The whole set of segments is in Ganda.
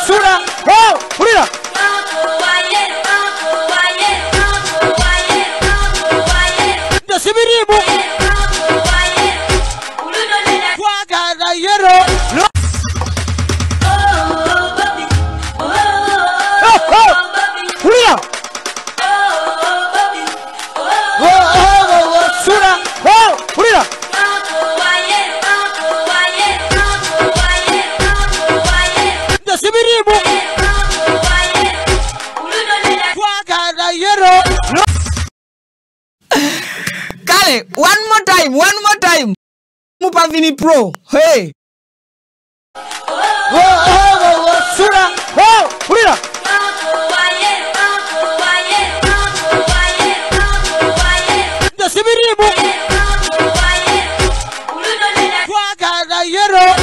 Sura, oh, pulira. Ndasibiribu. Kwagala yero. Pulira. Sura, oh, pulira. Ndasibiribu. Kwagala yero. Kale, one more time. Mupavini Pro. Hey. Sura, oh, pulira. Ndasibiribu. Kwagala yero.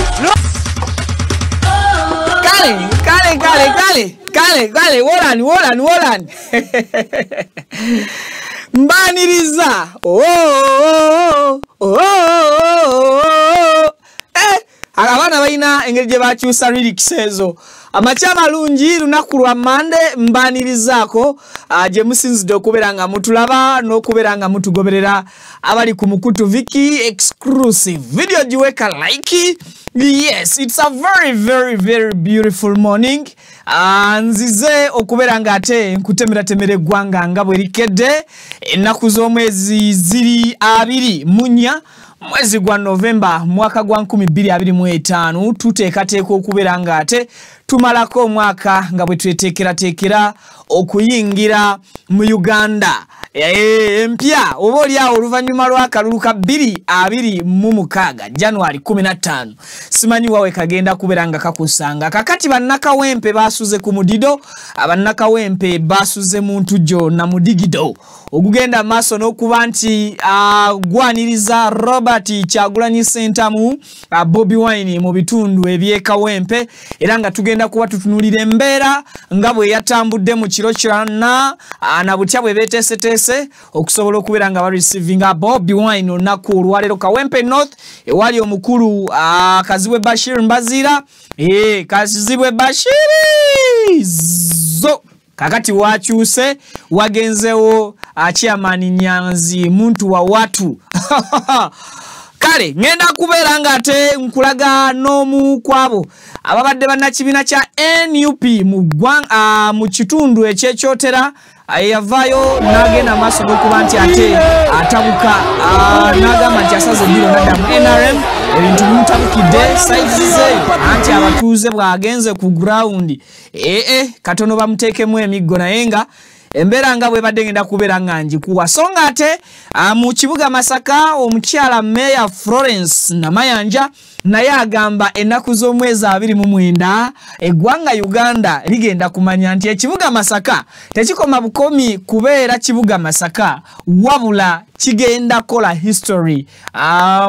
Kale, Wolan. Mbaniriza. Abana bayina engeri gye bakyusa lyrics ezo. Amachama lungi lunaku lwa Mande mbanirizako gye musinzidde okubeera nga mutulaba n'okubeera nga mutugoberera abali ku Mukutu Viki exclusive video giweka like. Yes, it's a very beautiful morning. Nzize okubeera nga ate nkutemera eggwanga nga bwe likedde ennaku z'omwezi ziri 2 munya mwezi gwa November mwaka gwa 2025 tuteekateeka okubeera nga ate tumalako omwaka nga bwe tweteekerateekera okuyingira mu Uganda empya oba oliawo oluvannyuma lw'akalulu ka 2026 January 15 simanyi wawe kagenda kubeera nga kakusanga kakati bannakawempe basuze ku mudido abannakawempe basuze mu ntujjo na mudigido ogugenda maaso n'okuba nti gwaniriza Robert Kyagulanyi Ssentamu Bobi Wine mu bitundu eby'ekawempe era nga tugenda kuba tutunulira embeera nga bwe yatambudde mu kiro kirana na butya bwe beteeseteese okusobola okubeera nga bareceiving Bobi Wine olunaku olwaleero Kawempe North ewali omukulu Kazibwe Bashir Mbazira Kazibwe Bashiri zo kakati wakyuse wagenzewo Chairman Nyanzi muntu wa watu kale ngenda kubeera nga ate nkulaga n'omu kwabo ababadde bannakibiina kya NUP mu kitundu ekyekyotera yavaayo n'agenda maaso n'okuba nti ate atabuka n'agamba nti asaze ddiro nadda mu NRM ebintu bimutabukidde sayizize anti abatuuze bw'agenze ku ground katono bamuteekemu emiggo naye nga embeera nga bwe badde ngenda kubeera nga njikuwa so nga ate mu kibuga Masaka omukyala Mayor Florence Namayanja naye agamba ennaku z'omwezi 29 eggwanga Uganda ligenda kumanya nti ekibuga Masaka tekikoma bukomi kubeera kibuga Masaka wabula kigenda kola history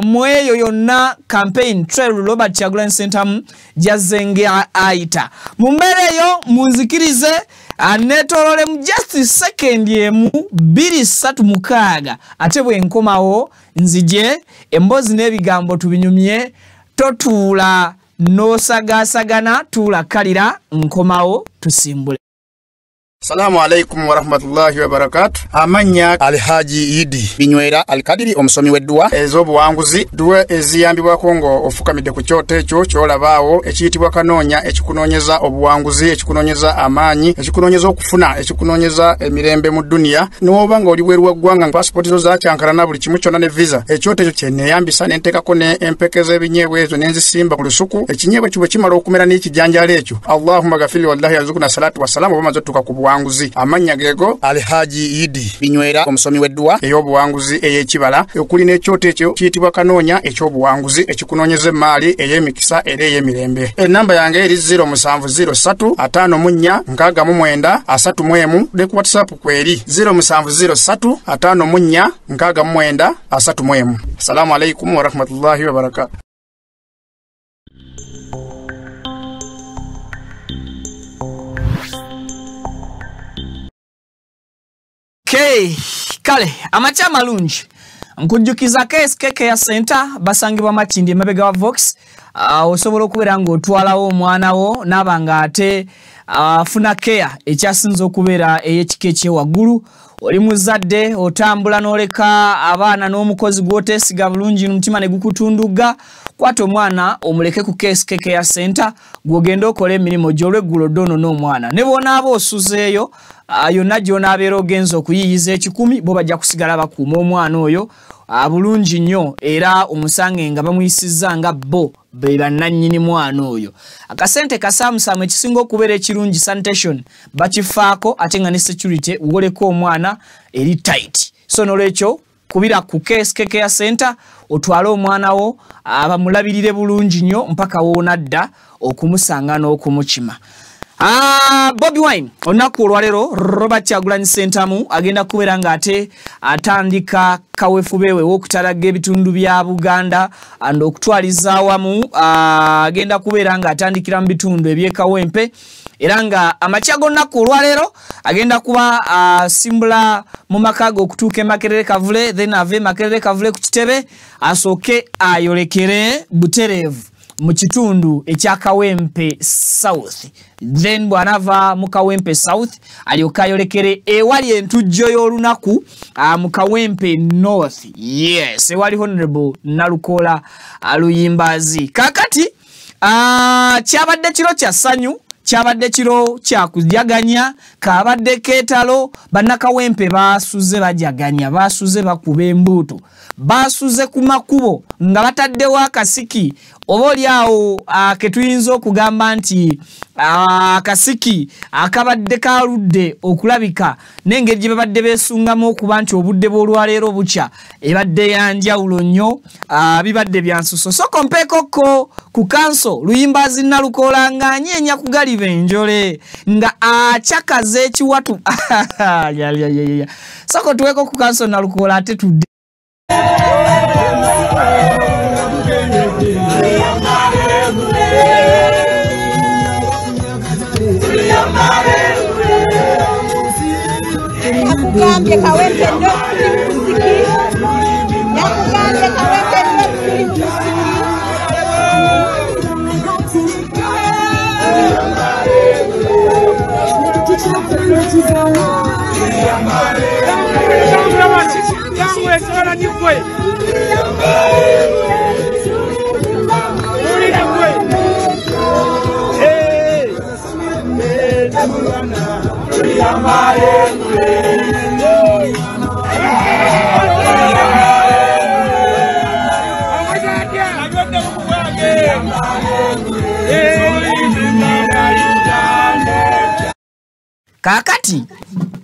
mweyo yonna campaign trail Robert Kyagulanyi Ssentamu jazenge aita mu mbeera eyo munzikirize netolole mu just second yemu 236 ate bwe nkomawo nzije embozi n'ebigambo tubinyumye totuula n'osagasagana tuula kalira nkomawo tusimbule. Assalamu alaikum wa rahmatullahi wa barakatuh. Amanya Alhaji Idi Binywera Alkadiri omusomi weddwa ez'obuwanguzi duwe eziyambibwa Kongo ofukamidde ku kyoto ekyo kyolabaawo ekiyitibwa kanoonya ekikunoonyeza obuwanguzi ekikunoonyeza amaanyi ekikunoonyeza okufuna ekikunoonyeza emirembe mu dunia n'oba nga oli bweru wa ggwanga passport zo zakyankalana buli kimu kyonna ne visa ekyoto ekyo kye neeyambisa ne nteekako ne empeke z'ebinyeebwa ezo ne nzisimba ku lusuku ekinyeebwa ekyo bwe kimala okumera n'ekijanjaalo ekyo Allahumma ghafiri wallahi yarzuquna salatu wassalamu oba maze tuka ku buwanguzi amanya gego Alhaji Idi Binywera omusomi weddwa ey'obuwanguzi ey'ekibala okuli n'ekyoto ekyo kiyitibwa kanoonya eky'obuwanguzi ekikunoonyeza emaali ey'emikisa era ey'emirembe enamba yange eri 0703546931 ne ku WhatsApp kweri 0703546931 Assalamu alaikum wa rahmatullahi wa barakatuh. Okay, kale amachama lungi nkujjukiza KSK ya Center basangibwa Makindi emabega wa Vox osobola okubeera ng'otwalawo omwana wo nabanga ate afuna care ekyasinza okubeera ey'ekika ekyewaggulu oli muzadde otambula n'oleka abaana n'omukozi gw'oteesiga bulungi n'omutima ne gukutunduga kwata omwana omuleke ku KSK ya Center gw'ogenda okola emirimu gy'olweggulo ddono n'omwana ne bw'onaaba osuzeeyo yonna gy'onaabeera ogenza okuyiyiza ekikumi bo bajja kusigala bakuuma omwana oyo bulungi nnyo era omusange nga bamuyisizza nga bo be bannannyini mwana oyo. Akasente kasaamusaamu ekisinga okubeera ekirungi sanitation bakifaako ate nga ne security woleko omwana eri tight. So n'olwekyo kubira ku KSK ya Center otwale omwana wo abamulabirire bulungi nnyo mpaka woonadda okumusanga n'okumukima. Bobby Wine onaku olwalero Robert Kyagulanyi Ssentamu agenda kubeera ng'ate atandika kaweefubeewe w'okutalaga ebitundu bya Buganda and okutwaliza awamu agenda kubeera ng'atandikira mu bitundu eby'ekawempe era nga amakya g'onnaku olwalero agenda kuba asimbula mu maka ge okutuuka Makerere Kavule then ave Makerere Kavule ku kitebe asooke ayolekere Butereevu mu kitundu ekya Kawempe South then bwanava mu Kawempe South alyoka ayolekere ewali entujjo y'olunaku mu Kawempe North. Yes, ewali Honorable Nalukola Luyimbazi. Kakati kyabadde kiro kya ssanyu kyabadde kiro kya kujaganya kabadde keetalo bannakawempe baasuze bajaganya baasuze bakuba embuutu baasuze ku makubo nga bataddewo akasiki oba oli awo ketuyinza okugamba nti akasiki akabadde kaludde okulabika n'engeri gye babadde beesungamu okuba nti obudde bw'olwaleero bukya ebadde yanjawulo nnyo bibadde bya nsuso. Soko mpeekoko ku kanso Luyimbazi Nalukola ng'anyeenya ku galiba enjole nga akyakaza ekiwatu. Soko tuweeko ku kanso Nalukola ate tudde. Nakugambye Kawempe ndo kusiki nakugambye Kawempe ndo kusiki Kakati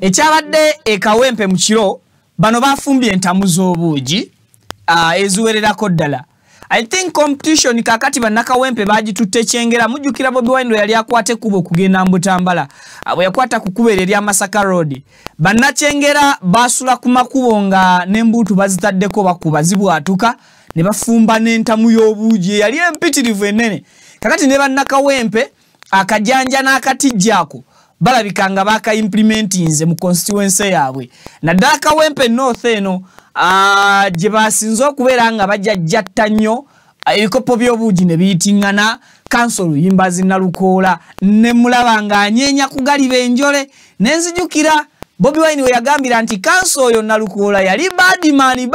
ekyabadde ekawempe mu kiro bano bafumbye entamu z'obuugi eziwererako ddala. I think competition kakati bannakawempe bagitutte kyengera mujjukira Bobby Wine yali akwate kubo kugenda Mbutambala bwe yakwata ku kubo erya Masaka Road bannakyengera basula ku makubo nga n'embuutu bazitaddeko bakuba zibwatuka ne bafumba n'entamu y'obuugi yali empitirivu ennene. Kakati ne bannakawempe akajanja n'akatijjaako balabika nga baka implementinze mu constituency yaabwe naddala Kawempe North eno gye basinze okubeera nga bajjajjatta nnyo ebikopo by'obuugi ne biyitingana kanso Luyimbazi Nalukola ne mulaba nga anyeenya ku galiba enjole nenzijukira Bobby Wine we yagambira nti kanso oyo Nalukola yali badimani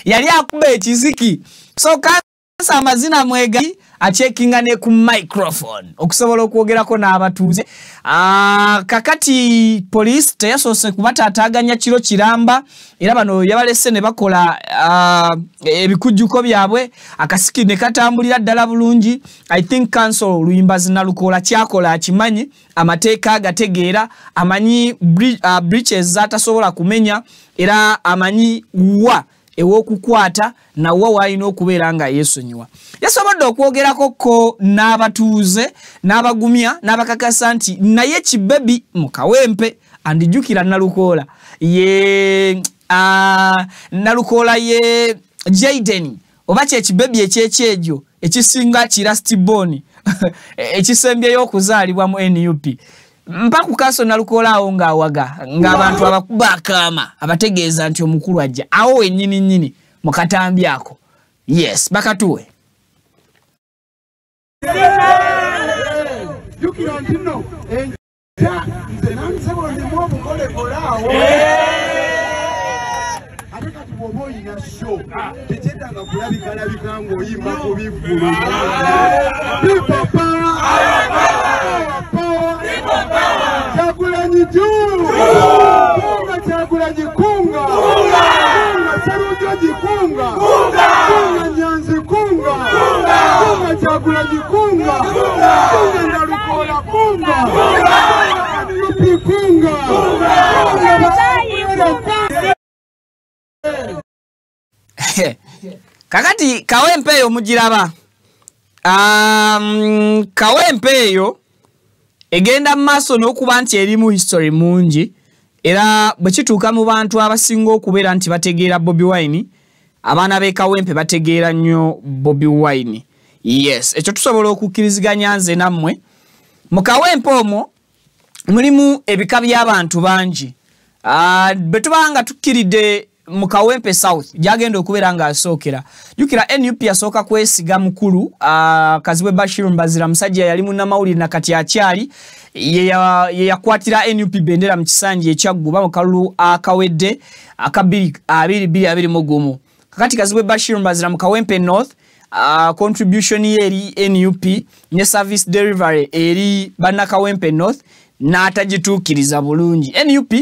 yali akuba ekiziki so kanso amazina mwegali achekinga ne ku microphone okusobola okwogerako n'abatuuze. Kakati police teyasoose kubatataaganya kiro kiramba era bano yabalese ne bakola ebikujjuko byabwe akasiki ne katambulira ddala bulungi. I think council Luyimbazi Nalukola kyakola akimanyi amateeka agategeera amanyi breaches zatasobola kumenya era amanyi wa ewokukwata na wa waina okubeera nga yeesonyiwa. Yasobodde okwogerako ko n'abatuuze n'abagumya n'abakakasa nti naye kibebi mu Kawempe andijjukira Nalukola ye Nalukola ye Jaden oba kyekibebi ekyekyejo ekisinga kirastiboni ekisembyeyo okuzaalibwa mu NUP mpaku kaso nalukolaawo ng'awaga ng'abantu abakuba akaama abategeeza nti omukulu ajja awo ennyini mu katambi ako. Yes, bakatuwe. Kakati Kawempe eyo mugiraba. Kawempe eyo egenda maaso n'okuba nti erimu history mungi era bwe kituuka mu bantu abasinga okubeera nti bategeera Bobi Wine, abaana be Kawempe bategeera nnyo Bobi Wine. Yes, ekyo tusobola okukkiriziganya nze nammwe. Mu Kawempe omwo mulimu ebika by'abantu bangi. Bwe tubanga tukkiridde mu Kawempe South jagenda okubeera nga asookera. Jukira NUP yasooka kwesiga mukulu Kazibwe Bashir Mbazira musajja yali munnamawulire na kati akyali ye yakwatira NUP bendera mu kisanje ekyagguba mu kalulu akawedde akabiri 22 kakati Kazibwe Bashir Mbazira mu Kawempe North contribution eri NUP ne service delivery eri banna Kawempe North n'atagitukiriza bulungi. NUP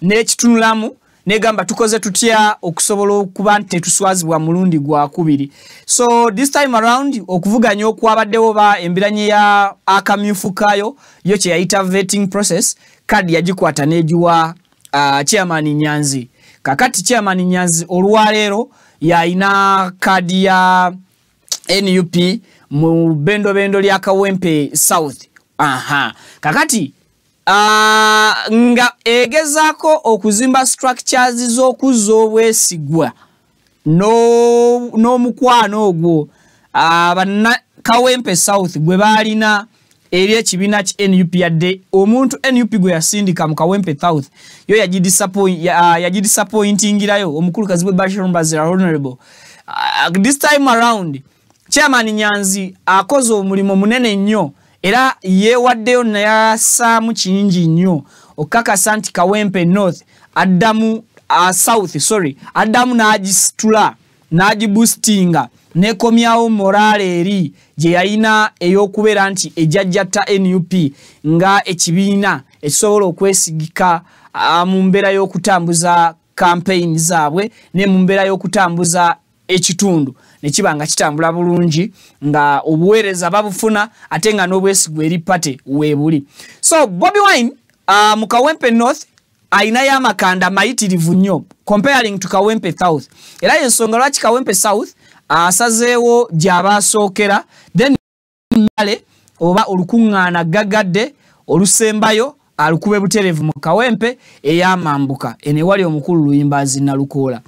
n'ekitunulamu negamba tukoze tutya okusobola okuba nti tuswazibwa mulundi gwa kubiri. So this time around okuvuganya okwabaddewo ba embiranye ya akamyufu kayo yo kye yayita vetting process kadi yagikwata nejiwa chairman Nyanzi. Kakati chairman Nyanzi olwaleero yaina kadi ya NUP mu bendo lya Kawempe South. Kakati nga egezako okuzimba structures z'okuzza obwesigwa n'omukwano ogwo abanna Kawempe South gwe balina eri ekibiina ki NUP yadde omuntu NUP gwe yasindika mu Kawempe South yo yagidisappointingirayo omukulu Kazibwe Bashir Mbazira Honorable. This time around chairman Nyanzi akoze omulimo munene nnyo era yewaddeyo nayasaamu kingi nnyo okakasa nti Kawempe North addamu addamu n'agisitula n'agiboostinga nekomyawo morale eri gye yalina ey'okubeera nti ejjajjatta NUP nga ekibiina ekisobola okwesigika mu mbeera y'okutambuza campaign zaabwe ne mu mbeera y'okutambuza ekitundu nekibanga kitambula bulungi nga obuweereza babufuna ate nga n'obwesigwa eri pate weebuli. So Bobi Wine mu Kawempe North aina ya makanda mayitirivu nnyo comparing to Kawempe South. Era ensonga lwaki Kawempe South asazeewo gy'abasookera then male oba olukuŋŋaana gagadde olusembayo alukube buterevu mu Kawempe ey'amambuka ene wali omukulu Luyimbazi Nalukoola.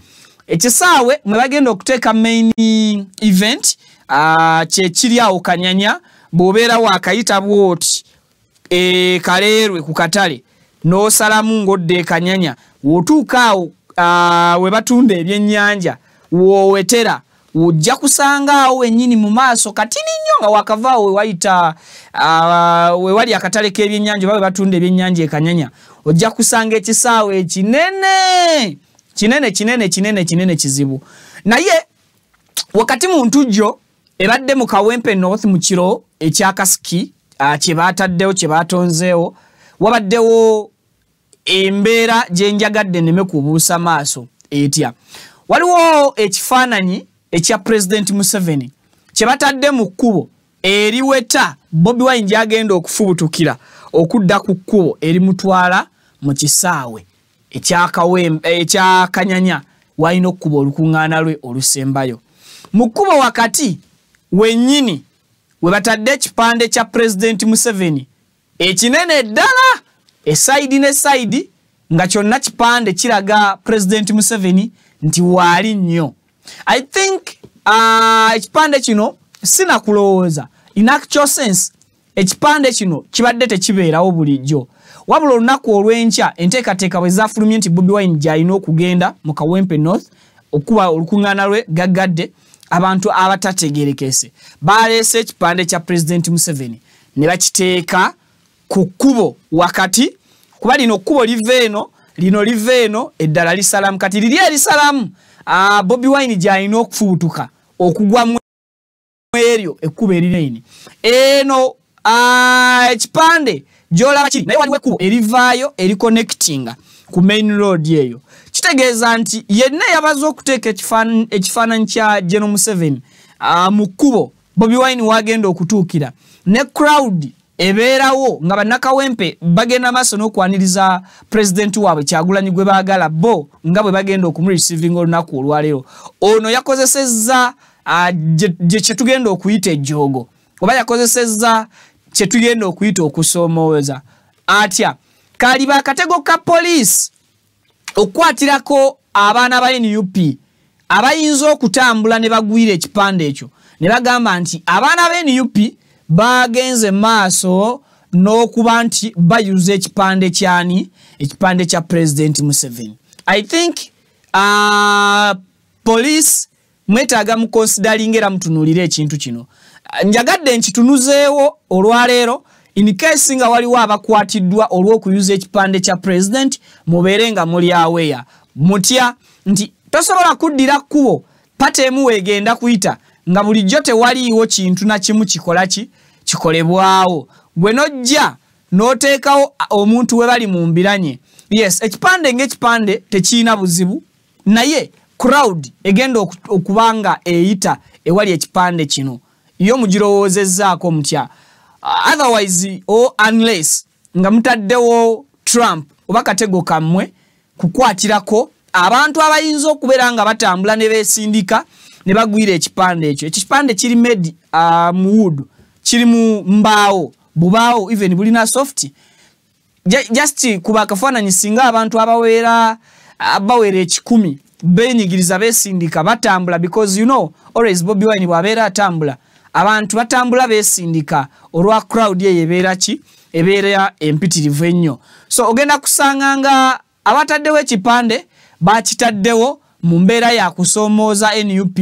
Ekisaawe mwe bagenda okuteeka main event kye kiri awo Kanyanya bw'obeera waakayita bwoti Kaleerwe ku katale n'osalamu ng'odde Kanyanya w'otuuka awo we batunda ebyennyanja w'owetera ojja kusanga awo wennyini mu maaso katini nnyo nga wakavaawo we wali akatale k'ebyennyanja oba we batunda ebyennyanja e Kanyanya ojja kusanga ekisaawe ekinene kinene kizibu. Naye wakati mu ntujjo ebadde mu Kawempe North mu kiro ekyakasiki kye baataddewo kye baatonzeewo wabaddewo embeera gye njagadde nneme kubuusa maaso etya. Waliwo ekifaananyi ekya President Museveni kye batadde mu kkubo eriweta Bobi Wine gy'agenda okufubutukira okudda ku kkubo erimutwala mu kisaawe ekya Kanyanya walina okkuba olukuŋŋaana lwe olusembayo. Mu kkubo wakati wennyini we batadde ekipande kya President Museveni ekinene ddala esaidi ne saidi nga kyonna kipande kiraga President Museveni nti waali nnyo. I think ekipande kino sina kulowooza in actual sense ekipande kino kibadde tekibeerawo bulijjo wabula olunaku olw'enkya enteekateeka bwe zaafulumye nti Bobi Wine gy'alina okugenda mu Kawempe North okuba olukuŋŋaana lwe gaggadde abantu abatategeerekese baleese ekipande kya President Museveni ne bakiteeka ku kkubo wakati kuba lino kkubo liva eno eddala lisalamu kati liri erisalamu Bobi Wine gy'alina okufubutuka okugwa mu eryo ekkubo erinaini eno ekipande gy'olaba kiri naye waliwo ekkubo erivaayo ericonnectinga ku main road eyo kitegeeza nti yenna yabaza okuteeka ekifaananyi kya General Museveni mu kkubo Bobi Wine wagenda okutuukira ne crowd ebeerawo nga bannakawempe bagenda maaso n'okwaniriza president waabwe Kyagulanyi gwe baagala bo nga bwe bagenda okumureceiving olunaku olwaleero ono yakozesezza kye tugenda okuyita ejjoogo oba yakozesezza kye tugenda okuyita okusoomooza atya kaliba akatego ka poliisi okukwatirako abaana ba NUP abayinza okutambula ne bagwira ekipande ekyo ne bagamba nti abaana ba NUP bagenze maaso n'okuba nti bayuza ekipande kyani ekipande kya President Museveni. I think police mwetaaga mu considering era mutunulire ekintu kino njagadde nkitunuzeewo olwaleero in case nga waliwo abakwatiddwa olw'okuyuza ekipande kya president mubeere nga muli aweya mutya nti tosobola kuddira kkubo pata emu weegenda kuyita nga bulijjo tewaliiwo kintu na kimu kikolebwawo gwe nojja n'oteekawo omuntu we bali mu mbiranye yes ekipande ng'ekipande tekiina buzibu naye crowd egenda okubanga eyita ewali ekipande kino yo mugirowoozezzaako mutya otherwise unless nga mutaddewo Trump oba katego kammwe kukwatirako abantu abayinza okubeera nga batambula ne beesindika ne bagwira ekipande ekyo ekipande kiri made mu wood kiri mu mbaawo bubaawo even bulina soft just kuba akafaananyi singa abantu abawera 10 benyigiriza beesindika batambula because you know always Bobi Wine bwabeera atambula abantu batambula beesindika olwa crowd ye ebeera ki ebeera empitirivu ennyo so ogenda kusanga nga abataddewo ekipande bakitaddewo mu mbeera ya kusoomooza NUP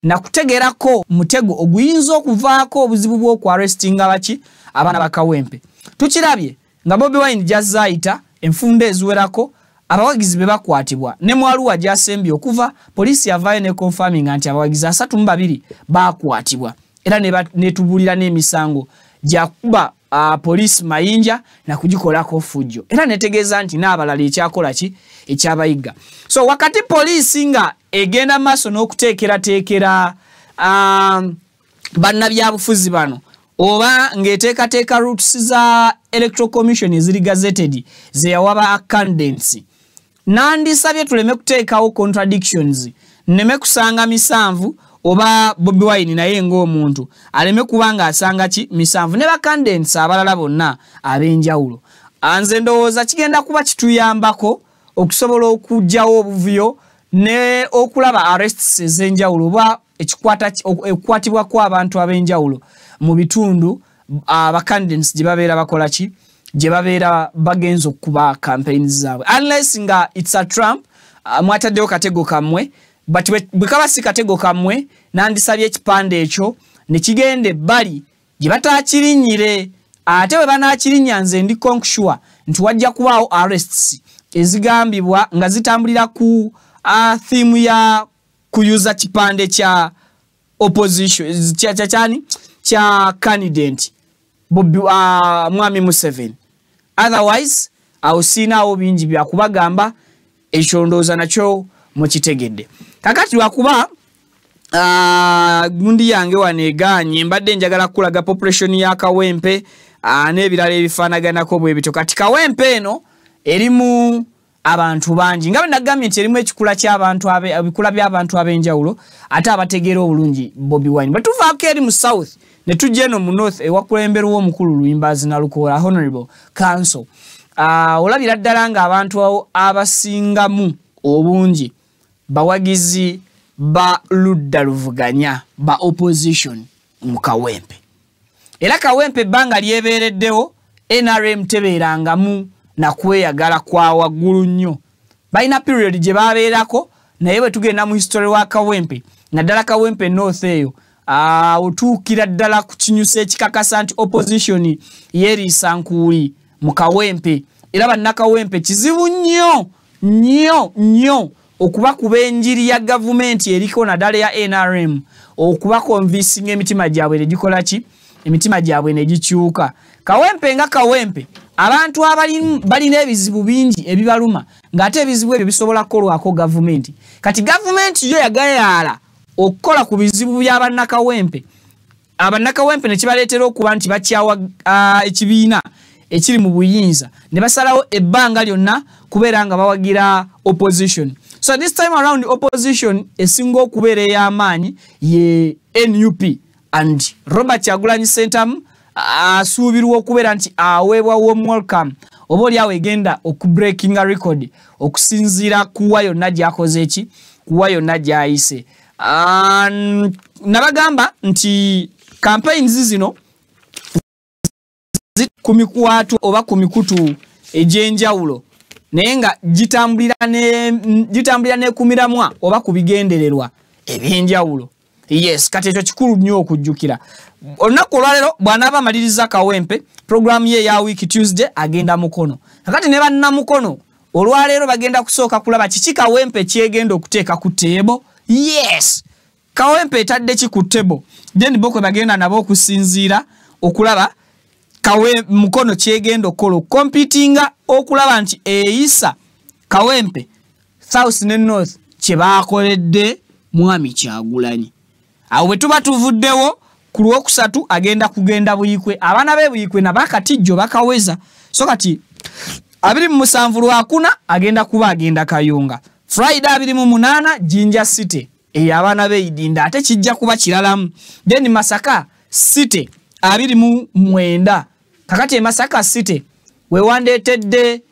na kutegerako mutego oguyinza okuvaako obuzibu bw'okwarrestinga baki abaana bakawempe tukirabye nga Bobi Wine jazzaayita enfunda eziwerako abawagizi be bakwatibwa ne mwaluwa gyasembye okuva poliisi yavaayo ne confirming nti abawagizi 32 bakwatibwa era netubulira n'emisango gyakuba poliisi mayinja na kugikolako fujjo era netegeeza nti n'abalala ekyakola ki ekyabayiga so wakati poliisi nga egenda maaso n'okuteekerateekera bannabyabufuzi bano oba ng'eteekateeka routes za electoral commission eziri gazetted zeyawaba candidates nandisabye tuleme kuteekawo contradictions nneme kusanga 7 oba Bobi Wine naye ng'omuntu aleme kubanga asanga ki 7 ne bacandidates abalala bonna ab'enjawulo anze ndowooza kigenda kuba kituyambako okusobola okugyawo obuvuyo ne okulaba arrests ez'enjawulo oba ekikwatibwa kw'abantu ab'enjawulo mu bitundu abacandidates gye babeera bakola ki gye babeera bagenza okuba campaigns zaabwe unless nga it's a Trump mwataddewo katego kammwe but bwe kaba si katego kammwe nandisabye ekipande ekyo ne kigenda ebbali gye bataakirinnyire ate bwe banaakirinnya nze ndi conksure nti wajja kubaawo arrests ezigambibwa nga zitambulira ku theme ya kuyuza kipande kya opposition kya candidate Bobi Mwami Museveni otherwise awusiinaawo bingi byakubagamba ekyo ndowooza nakyo mukitegedde kakati lwakuba gundi yange waneeganye mbadde njagala kulaga population ya Kawempe n'ebirala ebifaanaganako bwe bityo kati Kawempe eno erimu abantu bangi nga bwe nagambye nti erimu ekikula ebikula by'abantu ab'enjawulo ate abategeera obulungi Bobi Wine bwe tuvaako eri mu south ne tujja eno mu north ewakulemberwa omukulu Luyimbazi Nalukoola Honorable Council olabira ddala nga abantu abasingamu obungi bawagizi ba ludda luvuganya ba opposition mu Kawempe era Kawempe banga lyebereddewo NRM tebeerangamu na kweyagala kwa waggulu nnyo. Balina period gye babeerako naye bwe tugenda mu history wa Kawempe naddala Kawempe North eyo otuukira ddala ku kinyusa ekikakasa nti opposition yeeriisa nkuuli mu Kawempe era bannakawempe kizibu nnyo okuba kuba enjiri ya gavumenti eriko naddala ya NRM okuba konvisinga emitima gyabwe ne gikola ki emitima gyabwe ne gikyuka. Kawempe nga Kawempe abantu balina ebizibu bingi ebibaluma ng'ate ebizibu ebyo bisobola kukolwako gavumenti. Kati gavumenti yo yagayaala okukola ku bizibu by'abannakawempe. Abannakawempe ne kibaleetera okuba nti bakyawa ekibiina ekiri mu buyinza ne basalawo ebbanga lyonna kubeera nga bawagira opposition. So this time around opposition esinga okubeera ey'amaanyi ye NUP and Robert Kyagulanyi Ssentamu asuubirwa okubeera nti aweebwa warm welcome oba oliawo egenda okubreaking a record okusinziira kuwa yonna gy'akoze eki kuwa yonna gy'ayise. Nabagamba nti campaigns zino ku mikwatu oba ku mikutu egy'enjawulo naye nga gitambulira n'ekumiramwa oba ku bigendererwa eby'enjawulo. Yes, kati ekyo kikulu nnyo okujjukira. Olunaku olwaleero bw'anaaba amaliriza Kawempe programu ye ya week Tuesday agenda Mukono. Kakati ne bannamukono olwaleero bagenda kusooka kulaba kiki Kawempe kyegenda okuteeka ku tebo. Yes, Kawempe etadde ki ku tebo then bokwe bagenda nabo okusinziira okulaba Mukono kyegenda okukola competinga okulaba nti eyisa Kawempe South ne North kye baakoledde Mwami Kyagulanyi. Awo bwe tuba tuvuddewo ku Lwokusatu agenda kugenda Buyikwe. Abaana be Buyikwe na bakatijjo bakaweza. So kati 27 Lwakuna agenda kuba agenda Kayunga. Friday 28 Jinja City abaana be Idinda ate kijja kuba kiralamu. Then Masaka City 29 kakati Masaka City we wandeetedde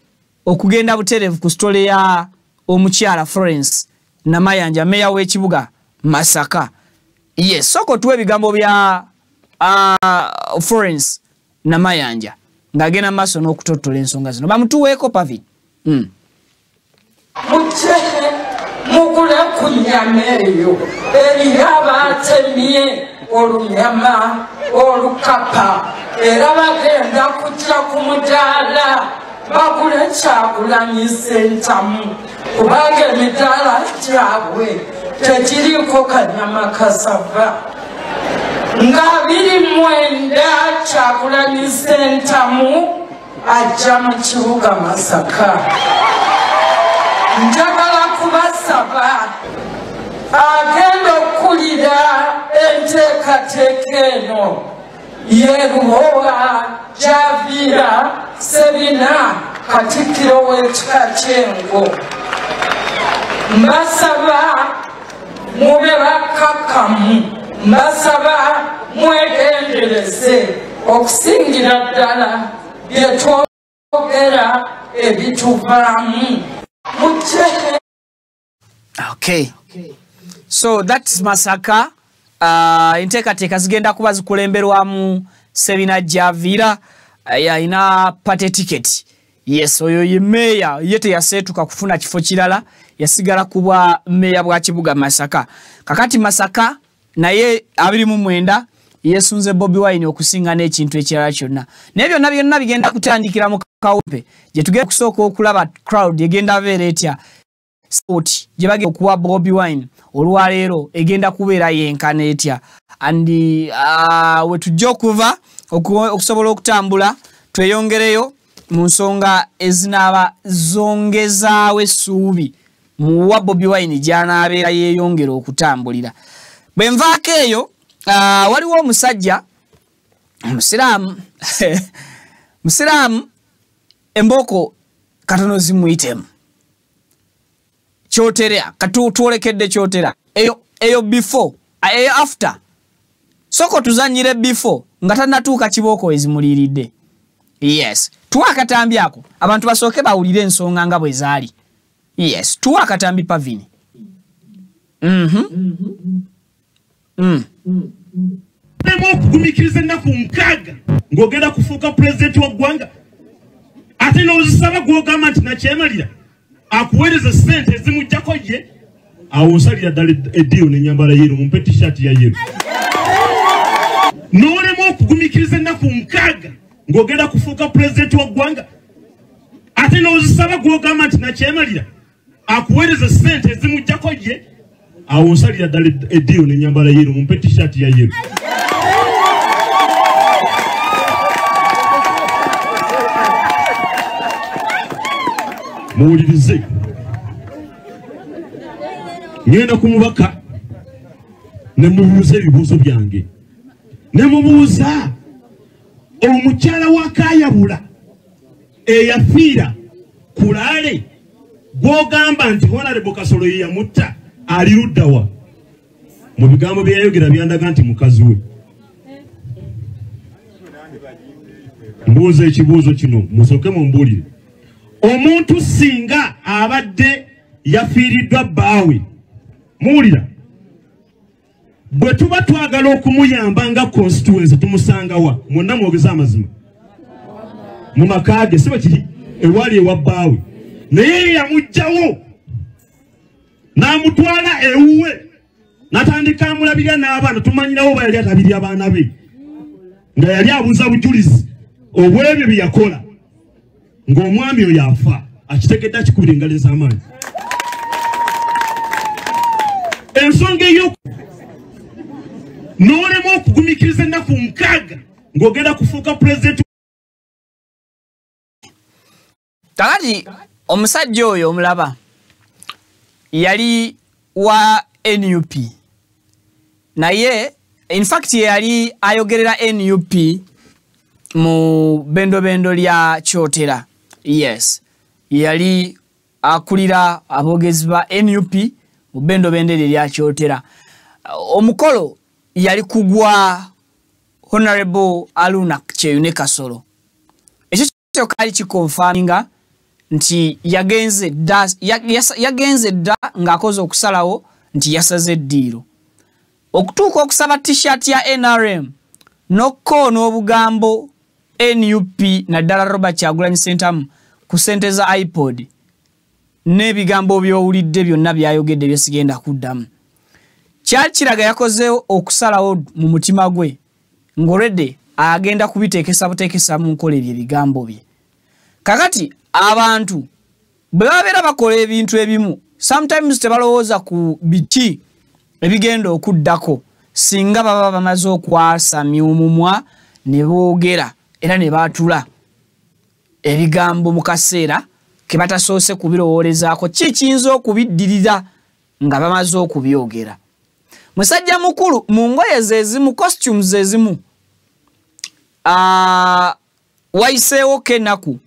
okugenda buterevu ku story ya omukyala Florence Namayanja meya w'ekibuga Masaka. Yes, soko tuwe bigambo bya Florence Namayanja ngagena maso n'okutottola ensonga zino bamutuweeko Pavi. Muchehe mugule kunyama eyo eriyabatemye olunyama olukapa era bagenda kujja ku mudaala bagule Kyagulanyi Ssentamu kubanga emidaala gyabwe tekiriko kanyama kasava. Nga 29 Kyagulanyi Ssentamu ajja mu kibuga Masaka. Njagala kubasaba agenda okulira enteekateeka eno Yeruhowa Javira Sebina Katikkiro w'ekika ky'Engo. Mbasaba mube bakkakkamu, mbasaba mwegendereze okusingira ddala bye twogera ebituvaamu. Okay. So that's Masaka. Enteekateeka zigenda kuba zikulemberwamu Sebina Javira ina pate ticket. Yes, oyo ye meya yete yasetuka kufuna kifo kirala yasigala kuba meya bwa kibuga Masaka. Kakati Masaka naye 29 yesunze Bobi Wine okusinga n'ekintu ekirala kyonna. Nebyo byonna bigenda kutandikira mu Kawempe. Je tugenda kusooka okulaba crowd egenda abeera etya. Sport je bagenda okuwa Bobi Wine olwaleero egenda kubeera yenkana etya. And we tujja okuva okusobola okutambula tweyongereyo mu nsonga ezinaaba zongezaawo essuubi mu wa Bobi Wine gy'anaabeera yeeyongera okutambulira. Bwe nvaako eyo waliwo omusajja Musiraamu emboko katono zimuyitemu kyotera katutwolekedde kyotera eyo before eyo after soko tuzanyire before nga tannatuuka kiboko ezimuliridde. Yes, tuwa akatambi ako abantu basooke bawulire ensonga nga bwe zaali. Yes, tuwa akatambi Pavini. Nemo kugumikiriza ennaku nkaaga ng'ogenda kufuuka pulezidenti wa ggwanga ate n'ozisaba gw'ogamba nti nakyemalira akuweereza ssente ezimuggyako ye awo nsalira ddala eddiiro n'ennyambala yeero mumpe t-shirt ya yeero n'olema okugumikiriza ennaku nkaaga ng'ogenda kufuuka pulezidenti wa ggwanga ate n'ozisaba gw'ogamba nti nakyemalira akuweereza ssente ezimuggyako ye awo nsalira ddala eddiiro n'ennyambala yeero mumpe t-shirt ya yeero muwulirize ngenda ku mubaka ne mubuuza ebibuuzo byange ne mubuuza omukyala wa Kayabula eyafiira Kulaale gw'ogamba nti Honorable Kasolo ye yamutta ali luddawa mu bigambo bye yayogera byandaga nti mukazi we mbuuza ekibuuzo kino musooke mumbuulire omuntu singa abadde yafiiriddwa bbaawe muwulira bwe tuba twagala okumuyamba nga constituency tumusangawa mwonna mwogeza amazima mu maka ge si bwe kiri ewali ewa bbaawe naye yamuggyawo n'amutwala ewuwe n'atandika amulabirira n'abaana tumanyirawo oba yali atabirya abaana be nga yali abuuza bujulizi obwebyo bye yakola ng'omwami oyo afa akitegedde akikubira engalo ez'amaanyi ensonga eyo n'olema okugumikiriza ennaku nkaaga ng'ogenda kufuuka pulezidenti. Kakati omusajja oyo omulaba yali wa NUP naye in fact yali ayogerera NUP mu bendo lya Kyotera. Yes, yali akulira abogezi ba NUP mu bendo lya Kyotera. Omukolo yali kugwa Honorable Aluna Kyeyune Kasolo. Ekyo kali kikonfaminga nti yagenze dda ng'akoze okusalawo nti yasaze eddiiro. Okutuuka okusaba t-shirt ya NRM nokko n'obugambo NUP naddala Robert Kyagulanyi Ssentamu ku ssente za iPod n'ebigambo by'owulidde byonna byayogedde byesigenda kuddamu. Kyali kiraga yakoze okusalawo mu mutima gwe ng'olwedde agenda kubiteekesa buteekesa mu nkola ebigambo bye. Kakati abantu bwe babeera bakola ebintu ebimu sometimes tebalowooza ku biti ebigenda okuddako singa baba bamaze okwasamya omumwa ne boogera era ne baatula ebigambo mu kaseera ke batasoose kubirowoolezaako kiyinza okubiddirira nga bamaze okubyogera. Musajja mukulu mu ngoye zezimu costumes ezimu wayiseewo kenaku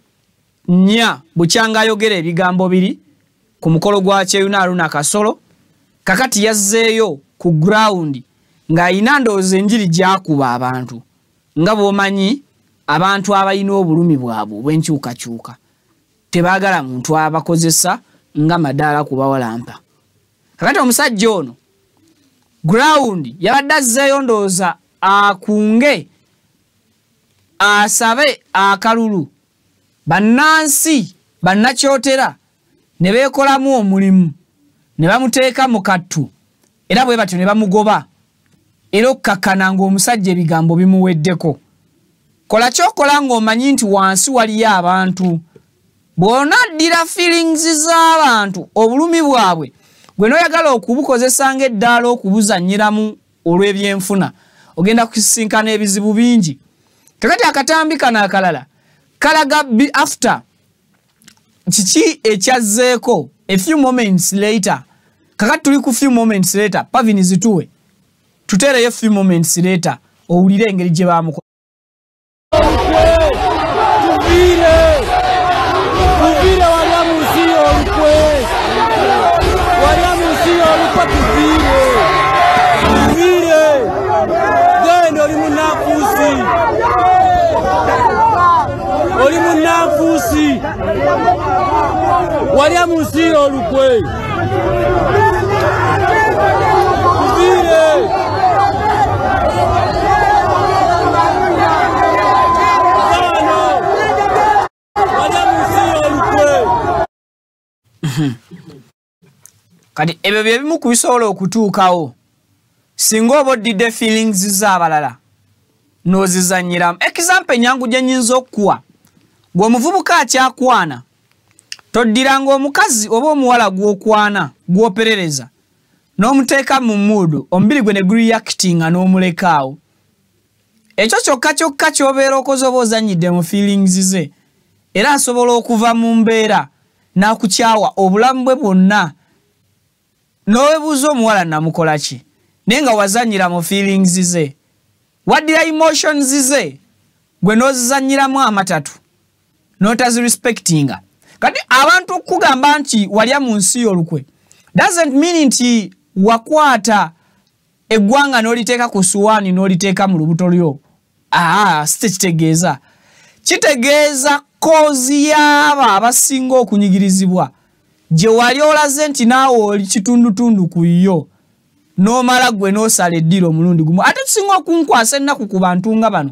nnya bukyanga ayogera ebigambo biri ku mukolo gwa Kyeyune Aluna Kasolo. Kakati yazzeeyo ku ground ng'ayina ndowooza enjiri gy'akuba abantu nga bw'omanyi abantu abalina obulumi bwabwe obw'enkyukakyuka tebaagala muntu abakozesa nga madaala kubawalampa. Kakati omusajja ono ground yabadde azzeeyo ndowooza akunge asabe akalulu bannansi bannakyotera ne beekolamu omulimu ne bamuteeka mu kattu era bwe batyo ne bamugoba era okkakkana ng'omusajja ebigambo bimuweddeko. Kola kyokola ng'omanyi nti wansi waliyo abantu bw'onaddira feelings z'abantu obulumi bwabwe gwe n'oyagala okubukozesa ng'eddaala okubuzannyiramu olw'ebyenfuna ogenda kusisinkana ebizibu bingi. Kakati akatambi kano akalala kalaga after kiki ekyazzeeko a few moments later. Kakati tuli ku few moments later Pavin zituwe tutereyo a few moments later owulire engeri gye baamukola. Tuvire walya munsi olukwe tuvire genda oli munanfuusi walya munsi olukwe tuvire Kati ebyo bye bimu kubisobola okutuukawo singa oboddidde feelings z'abalala n'ozizannyiramu. Example nyangu gye nnyinza okukuwa, gwe omuvubuka akyakwana toddiranga omukazi oba omuwala gw'okwana gw'operereza n'omuteeka mu mood omubiri gwe ne gureactinga n'omulekaawo. Ekyo kyokka ky'obeera okoze oba ozannyidde mu feelings ze, era asobola okuva mu mbeera n'akukyawa obulamu bwe bwonna. N'owebuuza omuwala namukola ki naye nga wazannyira mu feelings ze, waddira emotions ze gwe n'ozizannyiramu amatatu n'otazirespectinga. Kati abantu okugamba nti walya mu nsi y'olukwe doesn't mean nti wakwata eggwanga n'oliteeka ku suwaani n'oliteeka mu lubuto lyo. Kitegeeza kozi y'abo abasinga okunyigirizibwa gye wali olaze nti naawe oli kitundutundu ku yo n'omala gwe n'osala eddiro omulundi gumu. Ate tusinga okunkwasa ennaku ku bantu nga bano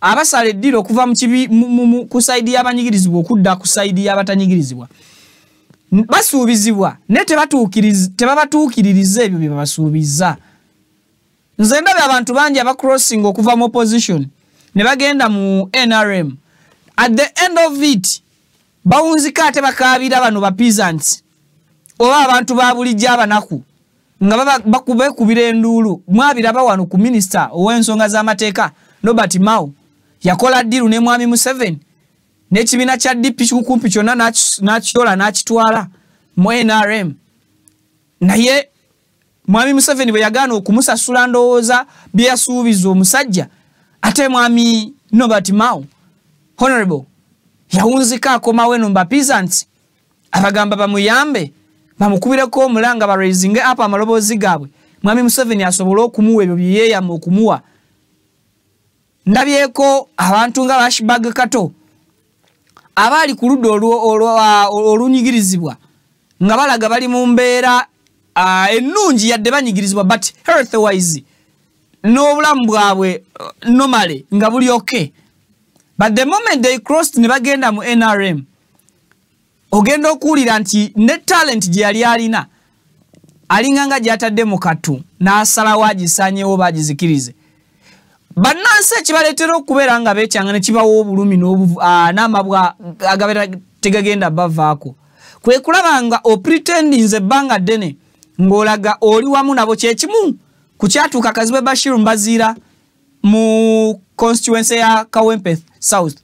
abasala eddiro okuva ku sayidi y'abanyigirizibwa okudda ku sayidi y'abatanyigirizibwa. Basuubizibwa naye tebabatuukiririza ebyo bye babasuubiza. Nze ndabye abantu bangi abacrossing okuva mu opposition ne bagenda mu NRM. At the end of it bawunzika ate bakaabira bano ba peasants oba abantu ba bulijjo abanaku nga bakubira enduulu. Mwabiraba wano ku minister ow'ensonga z'amateeka Robert Mao yakola ddiru ne mwami Museveni n'ekibiina kya DP kikukumpi kyonna n'akitola n'akitwala mu NRM. Naye mwami Museveni bwe yagaana okumusasula ndowooza bye yasuubiza omusajja, ate mwami Robert Mao Honorable yawunzika akomawo eno mba peasants abagamba bamuyambe bamukubireko omulanga ba raising up amaloboozi gaabwe. Mwami Museveni asobola okumuwa ebyo bye yeeyama okumuwa. Ndabyeko abantu nga Bashbag Kato abaali ku ludda olunyigirizibwa nga balaga bali mu mbeera ennungi yadde banyigirizibwa but health wise n'obulamu bwabwe normally nga buli okay. But the moment they crossed ne bagenda mu NRM ogenda okuwulira nti ne talent gye yali alina alinganga gy'atadde mu katu n'asalawo agisaanyewo bagizikirize. Bannansi ekibaleetera okubeera nga beekyanga ne kibawa obulumi n'amabwa agabeera tegagenda bavaako kwe kulaba nga opretendinze ebbanga ddene ng'olaga oli wamu nabo kyekimu ku kyatuuka Kazibe Bashir Mbaziira mu constituency ya Kawempe South.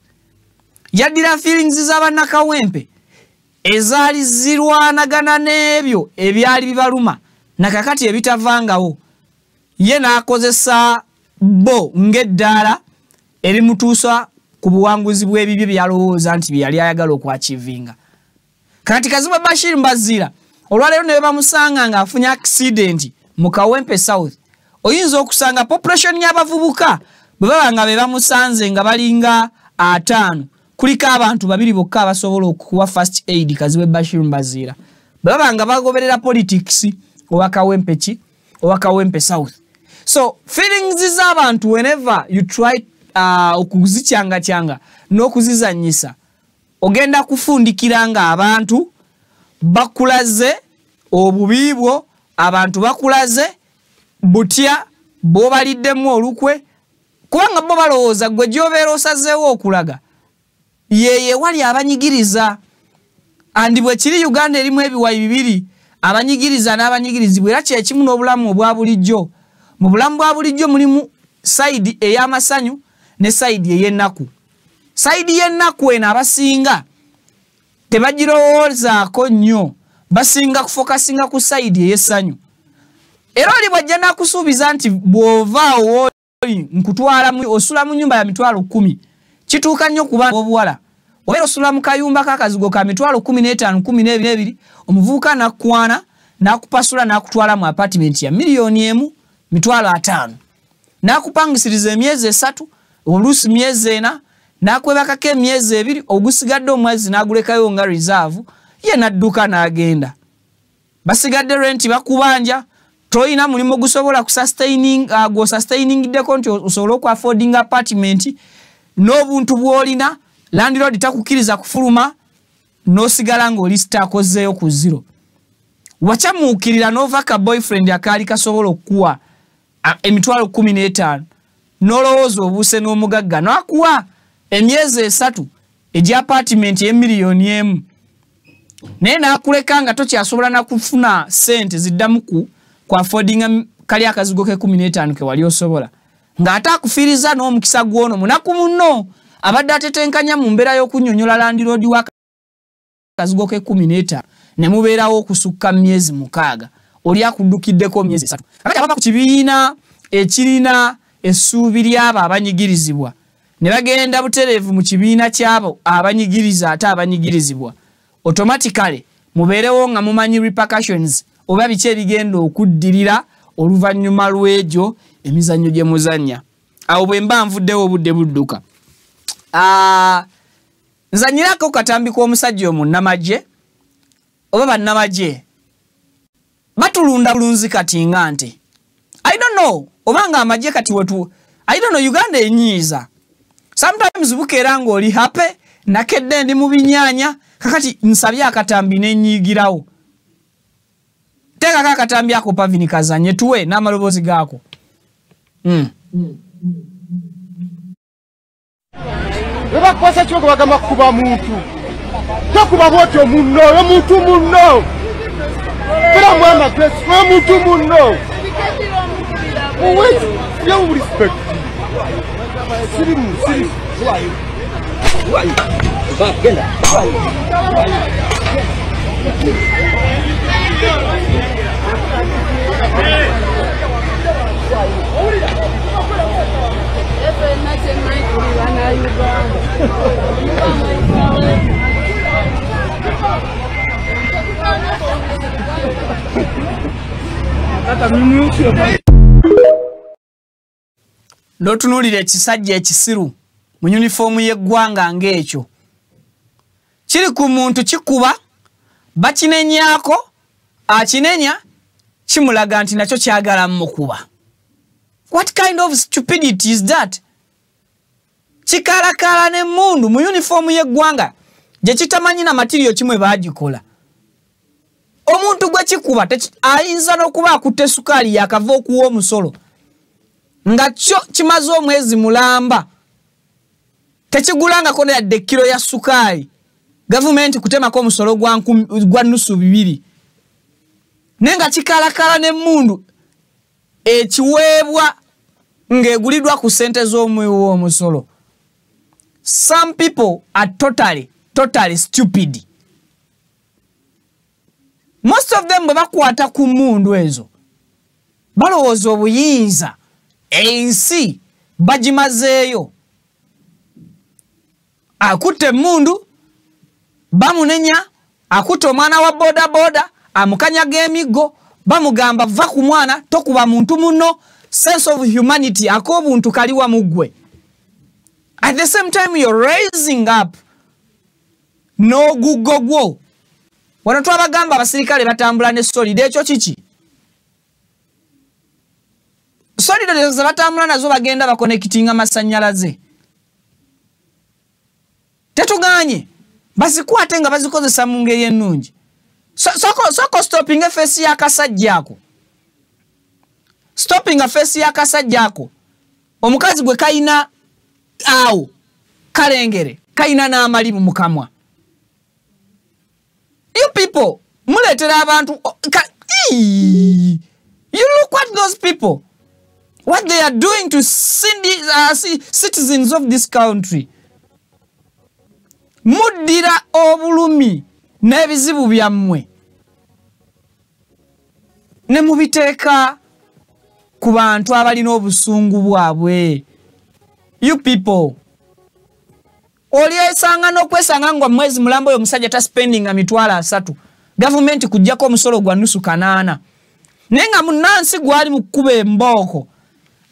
Yaddira feelings z'abannakawempe ezaali zirwanagana n'ebyo ebyali bibaluma nakakati ebitavangawo, ye n'akozesa bo ng'eddaala erimutuusa ku buwanguzi bw'ebibyo byalowooza nti byali ayagala okwachivinga. Kati Kazibe Bashir Mbaziira olwaleero ne bamusanga ng'afunye accident mu Kawempe South, oyinza okusanga population y'abavubuka bwe baba nga be bamusanze nga balinga 5 kuliko abantu 2 bokka abasobola okuwa first aid Kazibe Bashir Mbaziira bwe baba nga bagoberera politics owa Kawempe South. So feelings z'abantu whenever you try okuzicyanga n'okuzizannyisa ogenda kufundikiranga abantu bakulaze obubiibwo, abantu bakulaze butya bw'obaliddemu olukwe kubanga bo balowooza gwe gy'obeera osazeewo okulaga yeye wali abanyigiriza. Andi bwe kiri Uganda erimu ebiwayi 2 abanyigiriza n'abanyigirizibwa era kyekimu n'obulamu obwa bulijjo. Mu bulamu bwa bulijjo mulimu side ey'amasanyu ne side ey'ennaku. Side y'ennaku eno abasinga tebagirowoozaako nnyo, basinga kufokasinga ku side ey'essanyu. Era oli bwajja n'akusuubiza nti bw'ovaawo oli nkutwala osula mu nnyumba ya mitwalo 10 kituuka nnyo ku baana b'obuwala. Obeera osula mu kayumba k'akazigo ka mitwalo 15 12 omuvubuka n'akukwana n'akupasula n'akutwala mu apartment ya $1,000,000 mitwalo 5 n'akupangisiriza emyezi 3 oluusi myezi 4 n'akwebakako emyezi 2 ogusigadde omwezi n'agulekayo nga reserve ye n'adduka n'agenda. Basigadde rent bakubanja toyina mulimu gusobola sustainingiddeko nti osobola'affording apartment n'obuntu bw'olina landlord takukkiriza kufuluma nosigala ng'oli sitaakozeeyo ku zero. Wachamuukirira n'ovaka boyfriend akaali kasobola okuwa emitwalo 15 n'olowooza obuuse n'omugagga n'akuwa emyezi 3 egya apartment y'emiliyoni 1 naye n'akuleka nga tokyasobola na kufuna sente ziddamu ku affordinga kali akazigo ke 15 ke wali osobola ng'ate akufiiriza n'omukisa gw'ono munaku munno abadde atetenkanya mu mbeera y'okunnyonnyola landiroodi wa akazigo ke 15 ne mubeerawo okusukka myezi 6 oli akuddukiddeko myezi 3 kakati abava ku kibiina ekirina essuubi ly'abo abanyigirizibwa ne bagenda butereevu mu kibiina ky'abo abanyigiriza ate abanyigirizibwa automatically mubeerewo nga mumanyi repercussions oba biki ebigenda okuddirira oluvannyuma lw'egyo emizannyo gye muzannya awo bwe mba nvuddewo obudde budduka nzanyirako katambi k'omusajja omunnamagye oba bannamagye batulunda bulunzi kati nga nti I don't know obanga amagye kati wetu I don't know Uganda enyiiza sometimes bukeera ng'oli happy nakedde ndi mu binyaanya kakati nsabye akatambi n'enyiigirawo teka akatambi ako pavini kazanye tuwe n'amaloboozi gaako Eba kwasa choko bagamba kuba muntu. Tokuba boto munno, yo muntu munno. Era mwana Grace, yo muntu munno. Wait, you respect. Sirimu. Why? Back genda. Notunulira ekisajja ekisiru mu uniform y'eggwanga ng'ekyo kiri ku muntu kikuba bakinenyaako akinenya kimulaga nti nakyo kyagala mukuba. What kind of stupidity is that? Chikalakala ne mundu mu uniform y'eggwanga gye kitamanyi na material kimwe baagikola. Omuntu gwe kikuba ayinza n'okuba akutte sukaali yakava okuwa omusolo nga kyo kimaze omwezi mulamba tekigulangako yadde kilo ya sukaali gavumenti kutemako omusolo gwa nusu 2 nenga kikalakala ne mundu ekiweebwa ng'egulidwa ku sente z'omwewo omusolo. Some people are totally stupid. Most of them bwe bakwata ku mundu ezo balowooza obuyinza ensi bagimazeeyo. Akutte mundu bamunenya, akutte omwana wa boda amukanyaga emiggo bamugamba va ku mwana tokuba muntu muno. Sense of humanity ak'obuntu kaliwa mugwe. At the same time you're raising up no gugogwo. Wano twabagamba abasirikale batambula ne solid ekyo kiki? Solid ezo batambula nazo bagenda bakonekitinga amasannyalaze. Tetuganye bazikwate nga bazikozesa mu ngeri ennungi. Soko stopping face y'akasajja ako. Stopping a face y'akasajja ako. Omukazi gwe kayina awo kalengere kayina n'amalimu mukamwa. You people muletera abantu you look at those people what they are doing to citizens of this country. Muddira obulumi n'ebizibu byammwe ne mubiteeka ku bantu abalina obusungu bwabwe. You people oliesanga n'okwesanga ngo mwezi mulambo yo musajja ta spending amitwala 3 government kujjako omusolo gwa nusu 8 nenga munansi gwali mukube emboko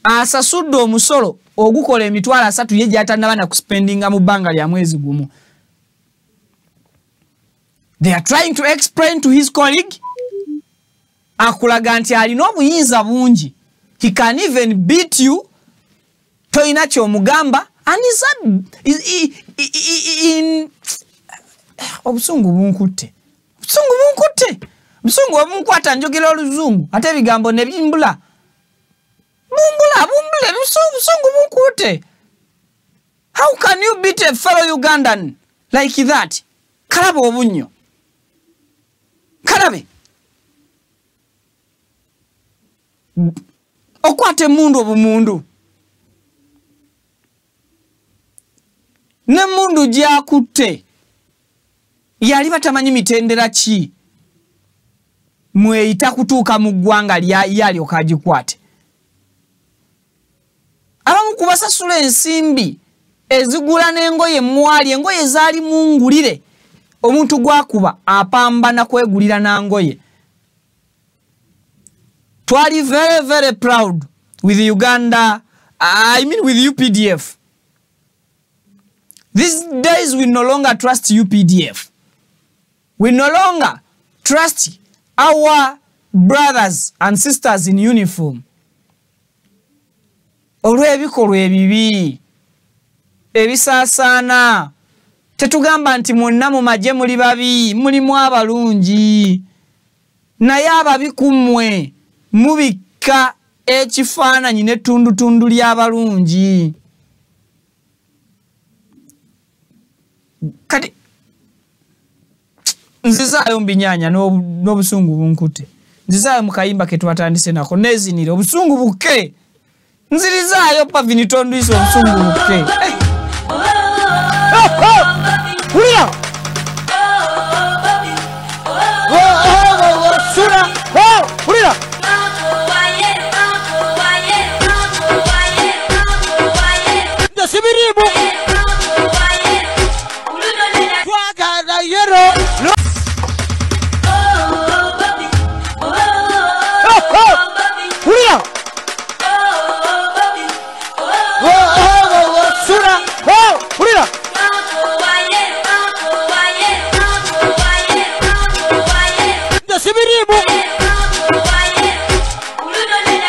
asasudde omusolo ogukola emitwala 3 ye jatannaba na kuspendinga mu banga lya mwezi gumu. They are trying to explain to his colleague akulaga nti alina obuyinza bungi. He can even beat you toina kyomugamba and is in obusungu bunkutte obusungu obunkwata njogera oluzungu ate ebigambo ne bimbula bumbule obusungu bunkutte. How can you beat a fellow Ugandan like that? Kalabe obunyo kalabe okwate mundu obumundu ne mundu gyakutte yali batamanyi mitendera ki mweyita kutuuka mu ggwanga lyali okagikwate. Abamu kubasasula ensimbi ezigula n'engoye mwali engoye zaali mungulire omuntu gwakuba apambana kwegulira nangoye. Twali very very proud with Uganda, I mean with UPDF. These days we no longer trust UPDF. We no longer trust our brothers and sisters in uniform. Olwebikolwa ebibi ebisaasaana tetugamba nti mwonna mu magye muli babi, mulimu abalungi, naye ababi kummwe mubikka ekifaananyi n'ettundutundu ly'abalungi. Kati nzizaayo mbinyaanya n'obusungu bunkutte, nzizaayo mu kayimba ke twatandise nako nezinire obusungu bukke, nzirizaayo Pavini Tondwisa obusungu bukke. Hurira! Sura! Hurira! Ndasibiribu! Twagala yero! Hurira! Sura! Hurira! Ndasibiribu!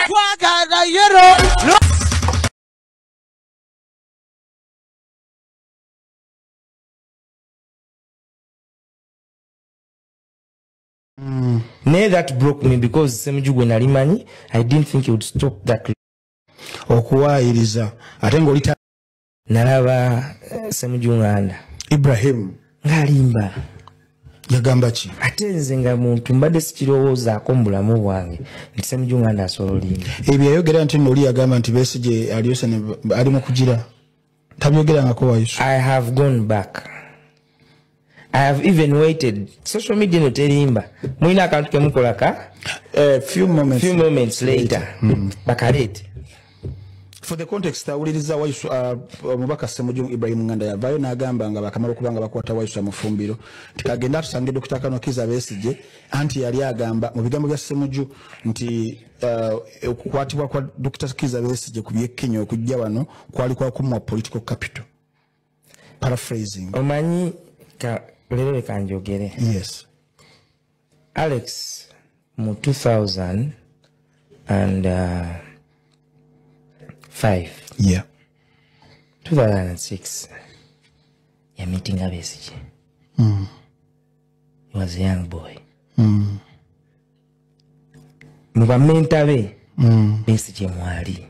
Twagala yero! Nay, that broke me because Semujugwe nalimanyi, I didn't think he would stop that. Okuwaayiriza ate ng'olita Nalaba Semujunganda Ibrahim ngalimba yagamba ki? Ate nze nga muntu mbadde sikirowoozaako mu bulamu bwange nti Semujunganda asobola olimba. Ebyo yayogera nti nno oli yagamba nti Besigye aliyose ali mu kugira tabyogerangako wayusu. I have gone back. I have even waited. Social media no terimba. Mwina akantu kemukolaka few moments later. Bakalete. For the context, awuliriza wayusu Mubaka Semujungu Ibrahim Nganda yavayo n'agamba nga bakamala okubanga bakwata wayusu amufumbiro tikagenda tusange Dr. Kano Kizza Besigye anti yali agamba mu bigambo bya Semuju nti okukwatibwa kwa Dr. Kizza Besigye ku by'Ekenya okujja wano kwali kwa kumwa political capital. Paraphrasing. Omanyi lero kanjogere. Yes. Alex mu 2005. Yeah. 2006. Yeah, meeting Besigye. He was a young boy. Mubamenta be. Besigye mwali.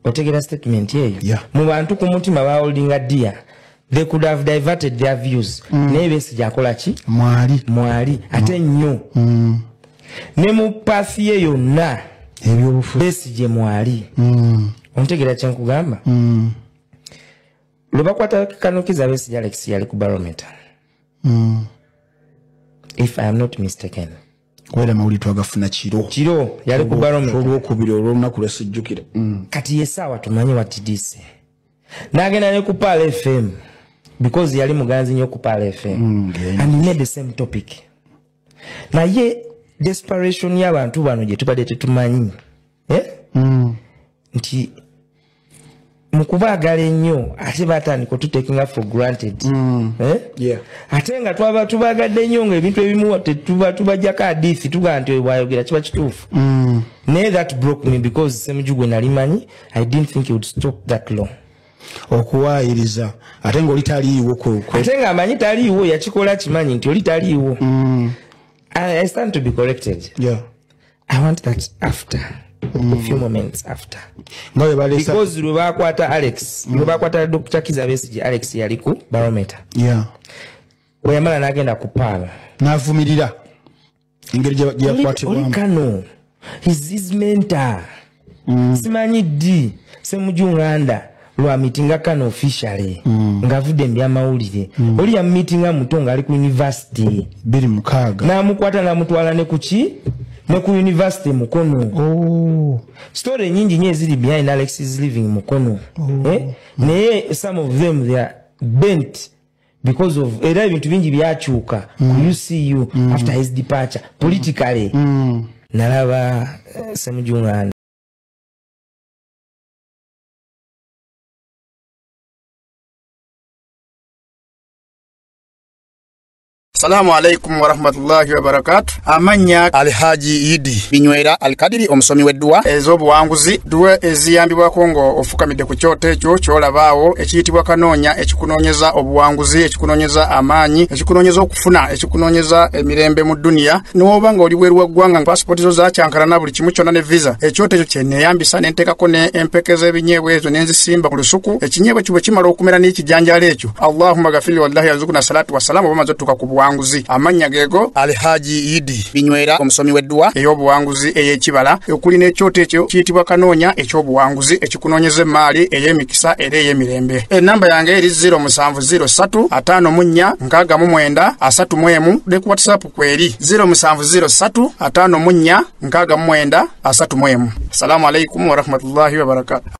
Otegera statement yeyo. Yeah. Mubantu ku mutima ba holdinga dear. They could have diverted their views. Ne Besigye akola ki? Mwali. Ate nnyo. Ne mu path ye yonna. Besigye mwali. Ontegera kyenkugamba? Lubakwata Kano Kizza Besigye Alex yali ku barometer. If I am not mistaken. Kwera mawuli twagafuna kiro yali ku barometer. Olwokubiri olw'olunaku lwesijjukira. Kati yesawa tumanyi watidise. N'agenda ne ku Pala FM because yali muganzi nnyo ku Pala FM. And he made the same topic. Naye desperation y'abantu bano gye tubadde tetumanyi. Nti mukubaagala ennyo ate batandika otutekinga for granted. Ate nga twaba tubaagadde nnyo ng'ebintu ebimu tubajjako hadithi tugamba nti bwayogera kiba kituufu. Naye that broke me because Semujugwe nalimanyi, I didn't think he would stop that long. Okuwaayiriza ate ng'oli taliiwo ate ng'amanyi taliiwo yakikola kimanyi nti oli taliiwo. I stand to be corrected. Yeah. I want that after. A few moments after. Because lwe bakwata Alex, lwe bakwata Dr. Kizza Besigye, Alex yali ku barometer. Yeah. Bwe yamala n'agenda ku paala. N'avumirira. Engeri gye yakwatibwamu. Oli Kano. His mentor. Simanyi ddi Ssemujju lwa meetinga Kano officially. Ng'avudde mu byamawulire. Oli ya meetinga muto ng'ali ku university. 26. N'amukwata n'amutwala ne ku ki? Ne ku university Mukono. Story nyingi nye ziri behind Alex is living Mukono. Naye some of them they are bent because of era ebintu bingi byakyuka ku UCU after his departure politically. Nalaba Ssemujju. Assalamu alaikum wa rahmatullahi wa barakatuh. Amanya Alhaji Idi Binywera Alkadiri omusomi weddwa ez'obuwanguzi duwe eziyambibwa Kongo ofukamidde ku kyoto ekyo kyolabaawo ekiyitibwa kanoonya ekikunoonyeza obuwanguzi ekikunoonyeza amaanyi ekikunoonyeza okufuna ekikunoonyeza emirembe mu dunia n'oba nga oli bweru wa ggwanga passport zo zakyankalana buli kimu kyonna ne visa ekyoto ekyo kye neeyambisa ne nteekako ne empeke z'ebinyeebwa ezo ne nzisimba ku lusuku ekinyeebwa kibwe kimala okumera n'ekijanjaalo ekyo Allahumma ghafir wallahi yarzuquna salatu wassalamu oba maze tuka ku buwanguzi amanya gego Alhaji Idi Binywera omusomi weddwa ey'obuwanguzi ey'ekibala okuli n'ekyoto ekyo kiyitibwa kanoonya eky'obuwanguzi ekikunoonyeza emaali ey'emikisa era ey'emirembe enamba yange eri 0703546931 ne ku WhatsApp kweri 0703546931 Assalamu alaikum wa rahmatullahi wa barakatuh.